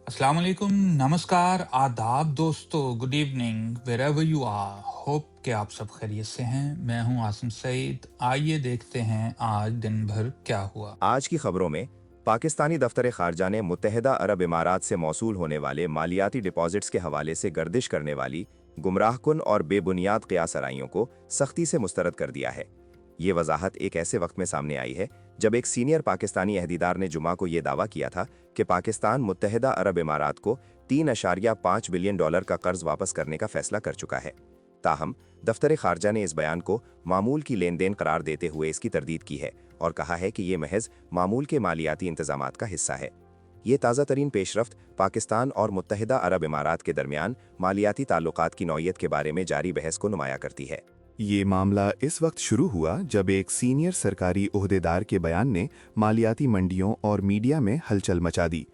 अस्सलाम वालेकुम, नमस्कार, आदाब दोस्तों, good evening, wherever you are. Hope कि आप सब खैरियत से हैं। मैं हूं आसिम सईद। आइए देखते हैं आज दिन भर क्या हुआ। आज की खबरों में पाकिस्तानी दफ्तर खारजा ने मुत्तहिदा अरब इमारात से मौसूल होने वाले मालियाती डिपॉजिट्स के हवाले से गर्दिश करने वाली गुमराहकुन और बेबुनियाद क़ियास आराइयों को सख्ती से मुस्तरद कर दिया है। ये वजाहत एक ऐसे वक्त में सामने आई है जब एक सीनियर पाकिस्तानी अहदेदार ने जुमा को ये दावा किया था कि पाकिस्तान मुत्तहिदा अरब इमारात को 3.5 बिलियन डॉलर का कर्ज वापस करने का फैसला कर चुका है। ताहम दफ्तर खारजा ने इस बयान को मामूल की लेन देन करार देते हुए इसकी तरदीद की है और कहा है कि ये महज मामूल के मालियाती इंतजामात का हिस्सा है। ये ताज़ा तरीन पेशरफ्त पाकिस्तान और मुत्तहिदा अरब इमारात के दरमियान मालियाती ताल्लुकात की नौयत के बारे में जारी बहस को नुमाया करती है। ये मामला इस वक्त शुरू हुआ जब एक सीनियर सरकारी ओहदेदार के बयान ने मालियाती मंडियों और मीडिया में हलचल मचा दी।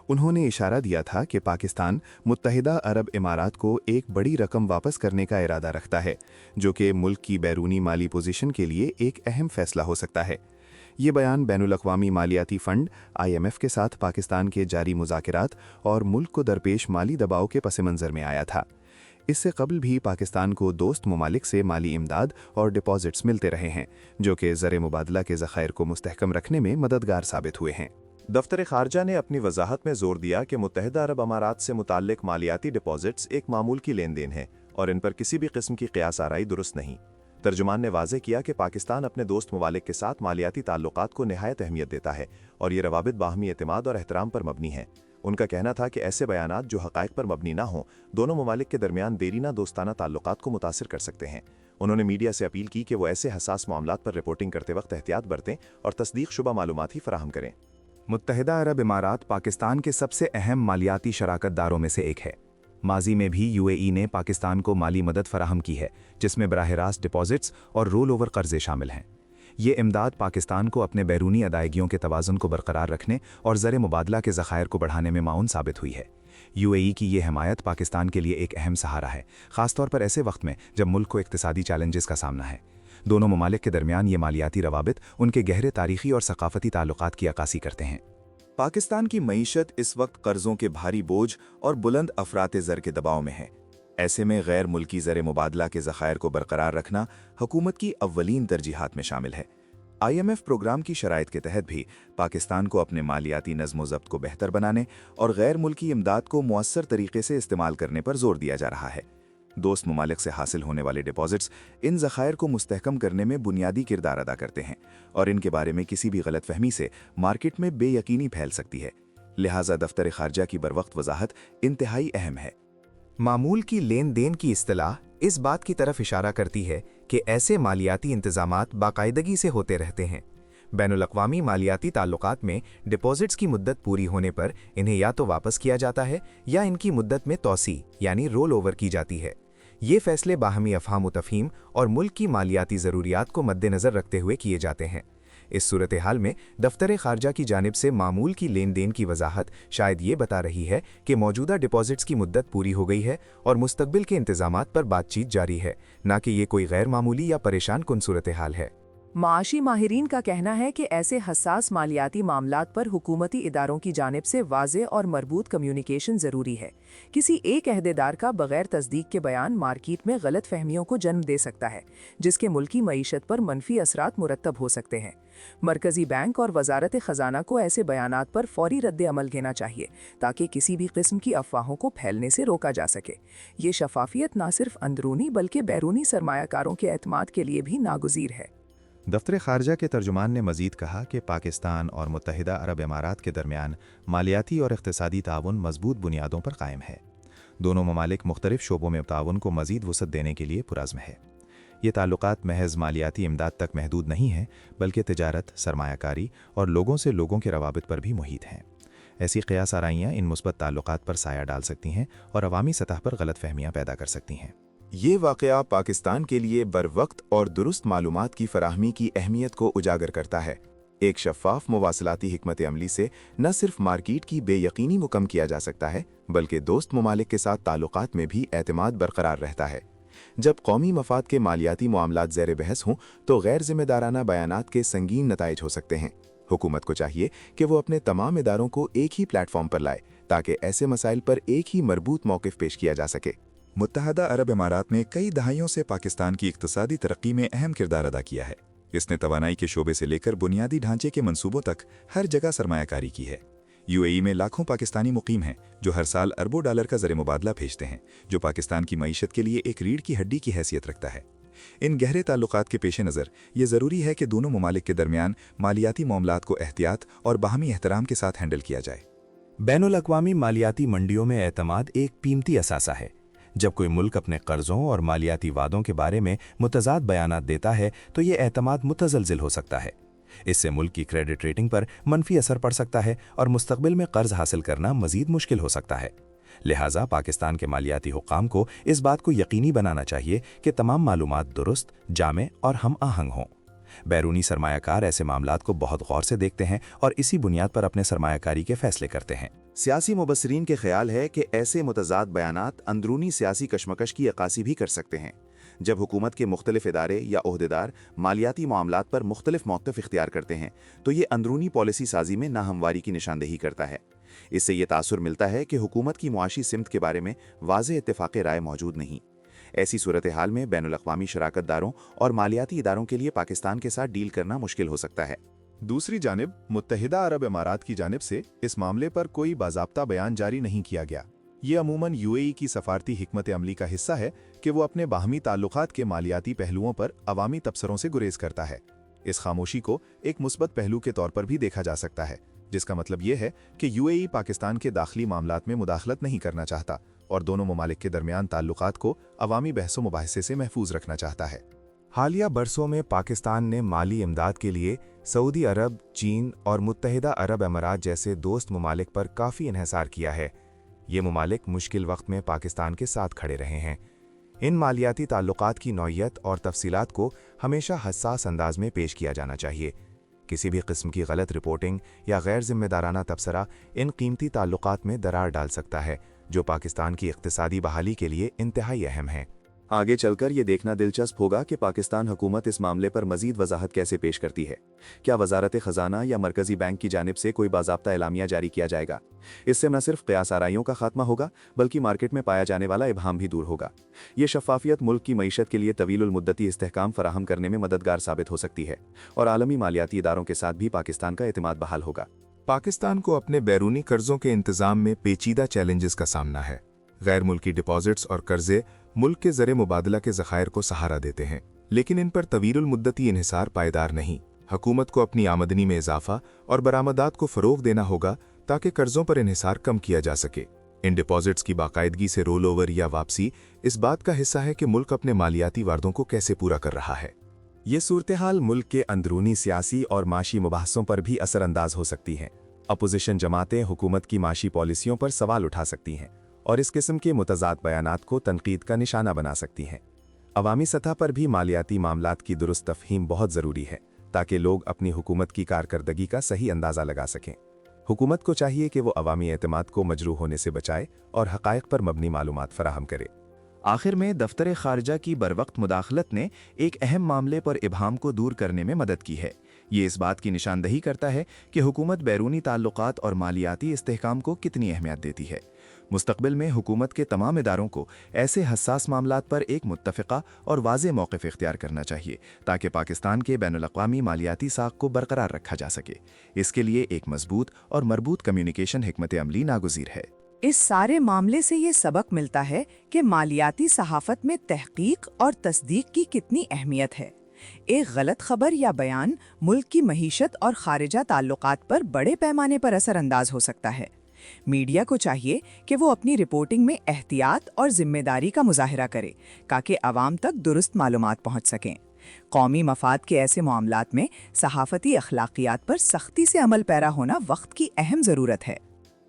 उन्होंने इशारा दिया था कि पाकिस्तान मुत्तहिदा अरब इमारात को एक बड़ी रकम वापस करने का इरादा रखता है, जो कि मुल्क की बैरूनी माली पोजीशन के लिए एक अहम फैसला हो सकता है। ये बयान बैनुल-अक़वामी मालियाती फ़ंड IMF के साथ पाकिस्तान के जारी मुज़ाकरात और मुल्क को दरपेश माली दबाव के पस मंज़र में आया था। इससे कबल भी पाकिस्तान को दोस्त ममालिक से माली इमदाद और डिपॉजिट्स मिलते रहे हैं, जो कि ज़र मुबादला के ज़ख़ायर को मुस्तहकम रखने में मददगार साबित हुए हैं। दफ्तर खारजा ने अपनी वजाहत में जोर दिया कि मुत्तहिदा अरब अमारात से मुताल्लिक मालियाती डिपॉजिट्स एक मामूल की लेन देन है और इन पर किसी भी किस्म की क़ियास आराई दुरुस्त नहीं। तर्जुमान ने वाज़ेह किया कि पाकिस्तान अपने दोस्त ममालिक के साथ मालियाती ताल्लुकात को नहायत अहमियत देता है और ये रवाबित बाहमी एतमाद और एहतराम पर मबनी है। उनका कहना था कि ऐसे बयानात जो हक़ाइक़ पर मबनी ना हों, दोनों ममालिक के दरमियान देरीना दोस्ताना ताल्लुकात को मुतासिर कर सकते हैं। उन्होंने मीडिया से अपील की कि वो ऐसे हसास मामलात पर रिपोर्टिंग करते वक्त एहतियात बरतें और तस्दीक शुबा मालूमात ही फराहम करें। मुत्तहिदा अरब इमारात पाकिस्तान के सबसे अहम मालियाती शराकतदारों में से एक है। माजी में भी UAE ने पाकिस्तान को माली मदद फराहम की है, जिसमें बराह रास्त डिपॉजिट्स और रोल ओवर कर्जे शामिल हैं। ये इमदाद पाकिस्तान को अपने बैरूनी अदायगियों के तवाज़ुन को बरकरार रखने और ज़र मुबादला के ज़ख़ायर को बढ़ाने में माउन साबित हुई है। UAE की ये हमायत पाकिस्तान के लिए एक अहम सहारा है, ख़ासतौर पर ऐसे वक्त में जब मुल्क को इक़्तिसादी चैलेंजेस का सामना है। दोनों ममालिक के दरमियान ये मालियाती रवाबित उनके गहरे तारीख़ी और सक़ाफ़ती ताल्लुक़ात की अक्कासी करते हैं। पाकिस्तान की मईशत इस वक्त कर्जों के भारी बोझ और बुलंद अफरात ज़र के दबाव में है। ऐसे में गैर मुल्की ज़र मुबादला के ज़ख़ायर को बरकरार रखना हुकूमत की अव्वलीन तरजीहात में शामिल है। IMF प्रोग्राम की शराइत के तहत भी पाकिस्तान को अपने मालियाती नज़्म ज़ब्त को बेहतर बनाने और गैर मुल्की इमदाद को मुअस्सर तरीके से इस्तेमाल करने पर जोर दिया जा रहा है। दोस्त ममालिक से हासिल होने वाले डिपॉजिट्स इन ज़ख़ायर को मुस्तहकम करने में बुनियादी किरदार अदा करते हैं और इनके बारे में किसी भी गलतफहमी से मार्केट में बेयकीनी फैल सकती है। लिहाजा दफ्तर खारजा की बरवक्त वजाहत इंतहाई अहम है। मामूल की लेन देन की इस्तिलाह इस बात की तरफ इशारा करती है कि ऐसे मालियाती इंतजामात बाकायदगी से होते रहते हैं। बैनुल-अक़वामी मालियाती ताल्लुकात में डिपॉजिट्स की मुद्दत पूरी होने पर इन्हें या तो वापस किया जाता है या इनकी मुद्दत में तौसी यानी रोल ओवर की जाती है। ये फैसले बाहमी अफ़हाम व तफ़हीम और मुल्क की मालियाती ज़रूरियात को मद्देनज़र रखते हुए किए जाते हैं। इस सूरत हाल में दफ्तर खारजा की जानिब से मामूल की लेन देन की वजाहत शायद ये बता रही है कि मौजूदा डिपॉजिट्स की मुद्दत पूरी हो गई है और मुस्तकबिल के इंतजामात पर बातचीत जारी है, ना कि ये कोई गैर मामूली या परेशान कुन सूरत हाल है। माशी माहिरीन का कहना है कि ऐसे हसास मालियाती मामलात पर हुकूमती इदारों की जानिब से वाज़े और मरबूत कम्युनिकेशन ज़रूरी है। किसी एक अहदेदार का बगैर तस्दीक के बयान मार्केट में गलत फहमियों को जन्म दे सकता है, जिसके मुल्की मईशत पर मनफी असरात मुरतब हो सकते हैं। मरकज़ी बैंक और वजारत ख़जाना को ऐसे बयानात पर फौरी रद्द अमल लेना चाहिए ताकि किसी भी किस्म की अफवाहों को फैलने से रोका जा सके। ये शफाफियत न सिर्फ अंदरूनी बल्कि बैरूनी सरमायाकारों के एतमाद के लिए भी नागुज़ीर है। दफ्तर खारजा के तर्जुमान ने मज़ीद कहा कि पाकिस्तान और मुत्तहिदा अरब इमारात के दरमियान मालियाती और इक़्तिसादी ताउन मजबूत बुनियादों पर कायम है। दोनों ममालिक मुख्तलिफ शोबों में ताउन को मज़ीद वसअत देने के लिए पुरज़्म है। ये ताल्लुकात महज मालियाती इमदाद तक महदूद नहीं हैं, बल्कि तिजारत, सरमायाकारी और लोगों से लोगों के रवाबित पर भी मुहित हैं। ऐसी क़ियास आराइयाँ इन मुस्बत ताल्लुकात पर साया डाल सकती हैं और अवामी सतह पर गलत फहमियाँ पैदा कर सकती हैं। ये वाक़या पाकिस्तान के लिए बरवक्त और दुरुस्त मालूमात की फराहमी की अहमियत को उजागर करता है। एक शफ़ाफ मुवासलाती हिकमत अमली से न सिर्फ मार्केट की बेयकीनी को कम किया जा सकता है, बल्कि दोस्त ममालिक के साथ ताल्लुकात में भी एतमाद बरकरार रहता है। जब कौमी मफाद के मालियाती मामलात ज़ेर बहस हों तो गैर जिम्मेदाराना बयानात के संगीन नताइज हो सकते हैं। हुकूमत को चाहिए कि वो अपने तमाम इदारों को एक ही प्लेटफॉर्म पर लाए ताकि ऐसे मसाइल पर एक ही मरबूत मौक़िफ़ पेश किया जा सके। मुत्तहदा अरब इमारात ने कई दहाइयों से पाकिस्तान की इक़्तिसादी तरक्की में अहम किरदार अदा किया है। इसने तवानाई के शोबे से लेकर बुनियादी ढांचे के मंसूबों तक हर जगह सरमायाकारी की है। यूएई में लाखों पाकिस्तानी मुकीम हैं जो हर साल अरबों डॉलर का ज़र मुबादला भेजते हैं, जो पाकिस्तान की मईशत के लिए एक रीढ़ की हड्डी की हैसियत रखता है। इन गहरे ताल्लुकात के पेश नज़र ये ज़रूरी है कि दोनों ममालिक के दरमियान मालियाती मामलात को एहतियात और बाहमी एहतराम के साथ हैंडल किया जाए। बैनुल-अक़वामी मालियाती मंडियों में एतमाद एक कीमती असासा है। जब कोई मुल्क अपने कर्ज़ों और मालियाती वादों के बारे में मुतज़ाद बयानात देता है तो ये एतमाद मुतज़लज़िल हो सकता है। इससे मुल्क की क्रेडिट रेटिंग पर मनफी असर पड़ सकता है और मुस्तक़बिल में कर्ज़ हासिल करना मज़ीद मुश्किल हो सकता है। लिहाजा पाकिस्तान के मालियाती हुक्काम को इस बात को यकीनी बनाना चाहिए कि तमाम मालूमात दुरुस्त, जामे और हम आहंग हों। बैरूनी सरमायाकार ऐसे मामलात को बहुत गौर से देखते हैं और इसी बुनियाद पर अपने सरमायाकारी के फैसले करते हैं। सियासी मुबस्सरीन के ख्याल है कि ऐसे मुतज़ाद बयानात अंदरूनी सियासी कशमकश की अक्कासी भी कर सकते हैं। जब हुकूमत के मुख्तलिफ इदारे या ओहदेदार मालियाती मामलात पर मुख्तलिफ मौक़िफ़ इख्तियार करते हैं तो ये अंदरूनी पॉलिसी साजी में नाहमवारी की निशानदेही करता है। इससे ये तासुर मिलता है कि हुकूमत की मुआशी सिमत के बारे में वाज़ेह इत्तेफ़ाक़ राय मौजूद नहीं। ऐसी सूरत हाल में बैनुल-अक़वामी शराकतदारों और मालियाती इदारों के लिए पाकिस्तान के साथ डील करना मुश्किल हो सकता है। दूसरी जानिब मुत्तहिदा अरब इमारात की जानिब से इस मामले पर कोई बाज़ाब्ता बयान जारी नहीं किया गया। ये अमूमन यूएई की सफारती हिकमत अमली का हिस्सा है कि वो अपने बाहमी ताल्लुकात के मालियाती पहलुओं पर अवामी तबसरों से गुरेज करता है। इस खामोशी को एक मुस्बत पहलू के तौर पर भी देखा जा सकता है, जिसका मतलब ये है कि यूएई पाकिस्तान के दाखिली मामलात में मुदाखलत नहीं करना चाहता और दोनों ममालिक के दरमियान ताल्लुकात को अवामी बहसो मुबाहिसे से महफूज रखना चाहता है। हालिया बरसों में पाकिस्तान ने माली इमदाद के लिए सऊदी अरब, चीन और मुत्तहिदा अरब अमारात जैसे दोस्त ममालिक पर काफ़ी इन्हिसार किया है। ये ममालिक मुश्किल वक्त में पाकिस्तान के साथ खड़े रहे हैं। इन मालियाती ताल्लुकात की नौइयत और तफसीलात को हमेशा हसास अंदाज में पेश किया जाना चाहिए। किसी भी किस्म की गलत रिपोर्टिंग या गैर जिम्मेदाराना तबसरा इन कीमती ताल्लुकात में दरार डाल सकता है, जो पाकिस्तान की इक़्तिसादी बहाली के लिए इंतहाई अहम है। आगे चलकर ये देखना दिलचस्प होगा कि पाकिस्तान हुकूमत इस मामले पर मजीद वजाहत कैसे पेश करती है। क्या वजारत ख़जाना या मरकज़ी बैंक की जानिब से कोई बाज़ाब्ता एलामिया जारी किया जाएगा? इससे न सिर्फ क़यास आराइयों का खात्मा होगा बल्कि मार्केट में पाया जाने वाला इबहाम भी दूर होगा। ये शफ़ाफियत मुल्क की मईशत के लिए तवीलुल मुद्दती इस्तेहकाम फराहम करने में मददगार साबित हो सकती है और आलमी मालियाती इदारों के साथ भी पाकिस्तान का एतमाद बहाल होगा। पाकिस्तान को अपने बैरूनी कर्जों के इंतजाम में पेचीदा चैलेंजेस का सामना है। गैर मुल्की डिपॉजिट्स और कर्जे मुल्क के ज़र मुबादला के ज़खायर को सहारा देते हैं, लेकिन इन पर तवीलुल मुद्दती इन्हिसार पायदार नहीं। हुकूमत को अपनी आमदनी में इजाफा और बरामदात को फ़रोग़ देना होगा ताकि कर्जों पर इन्हिसार कम किया जा सके। इन डिपॉजिट्स की बाकायदगी से रोल ओवर या वापसी इस बात का हिस्सा है कि मुल्क अपने मालियाती वादों को कैसे पूरा कर रहा है। ये सूरत हाल मुल्क के अंदरूनी सियासी और माशी मुबाहसों पर भी असरअंदाज हो सकती हैं। अपोजिशन जमातें हुकूमत की माशी पॉलिसियों पर सवाल उठा सकती हैं और इस किस्म के मुतज़ाद बयानात को तनकीद का निशाना बना सकती हैं। अवामी सतह पर भी मालियाती मामलात की दुरुस्त तफ़हीम बहुत ज़रूरी है ताकि लोग अपनी हुकूमत की कारकर्दगी का सही अंदाज़ा लगा सकें। हुकूमत को चाहिए कि वो अवामी एतमाद को मजरूह होने से बचाए और हक़ाइक़ पर मबनी मालूमात फराहम करे। आखिर में दफ्तर ख़ारजा की बरवक्त मुदाखलत ने एक अहम मामले पर इबहाम को दूर करने में मदद की है। ये इस बात की निशानदही करता है कि हुकूमत बैरूनी ताल्लुकात और मालियाती इस्तेहकाम को कितनी अहमियत देती है। मुस्तक़बिल में हुकूमत के तमाम इदारों को ऐसे हसास मामलात पर एक मुत्तफ़िक़ा और वाज़ेह मौक़िफ़ इख्तियार करना चाहिए ताकि पाकिस्तान के बैनुल-अक़वामी मालियाती साख को बरकरार रखा जा सके। इसके लिए एक मजबूत और मरबूत कम्युनिकेशन हिकमत अमली नागुज़ीर है। इस सारे मामले से ये सबक मिलता है कि मालियाती सहाफ़त में तहक़ीक़ और तस्दीक की कितनी अहमियत है। एक गलत खबर या बयान मुल्क की महीशत और खारिजा ताल्लुकात पर बड़े पैमाने पर असरअंदाज हो सकता है। मीडिया को चाहिए कि वो अपनी रिपोर्टिंग में एहतियात और जिम्मेदारी का मुजाहिरा करे ताकि आवाम तक दुरुस्त मालूमात पहुंच सकें। कौमी मफाद के ऐसे मामलात में सहाफ़ती अखलाकियात पर सख्ती से अमल पैरा होना वक्त की अहम ज़रूरत है।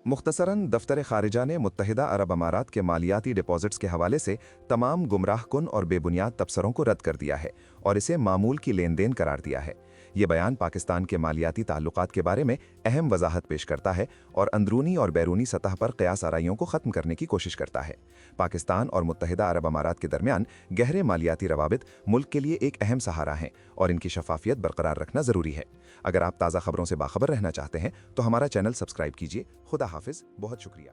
मुख्तसरन दफ्तर ख़ारिजा ने मुत्तहिदा अरब अमारात के मालियाती डिपॉजिट्स के हवाले से तमाम गुमराह कुन और बेबुनियाद तबसरों को रद्द कर दिया है और इसे मामूल की लेन देन करार दिया है। یہ بیان پاکستان کے مالیاتی تعلقات کے بارے میں اہم وضاحت پیش کرتا ہے اور اندرونی اور بیرونی سطح پر قیاس آرائیوں کو ختم کرنے کی کوشش کرتا ہے۔ پاکستان اور متحدہ عرب امارات کے درمیان گہرے مالیاتی روابط ملک کے لیے ایک اہم سہارا ہیں اور ان کی شفافیت برقرار رکھنا ضروری ہے۔ اگر آپ تازہ خبروں سے باخبر رہنا چاہتے ہیں تو ہمارا چینل سبسکرائب کیجیے۔ خدا حافظ، بہت شکریہ۔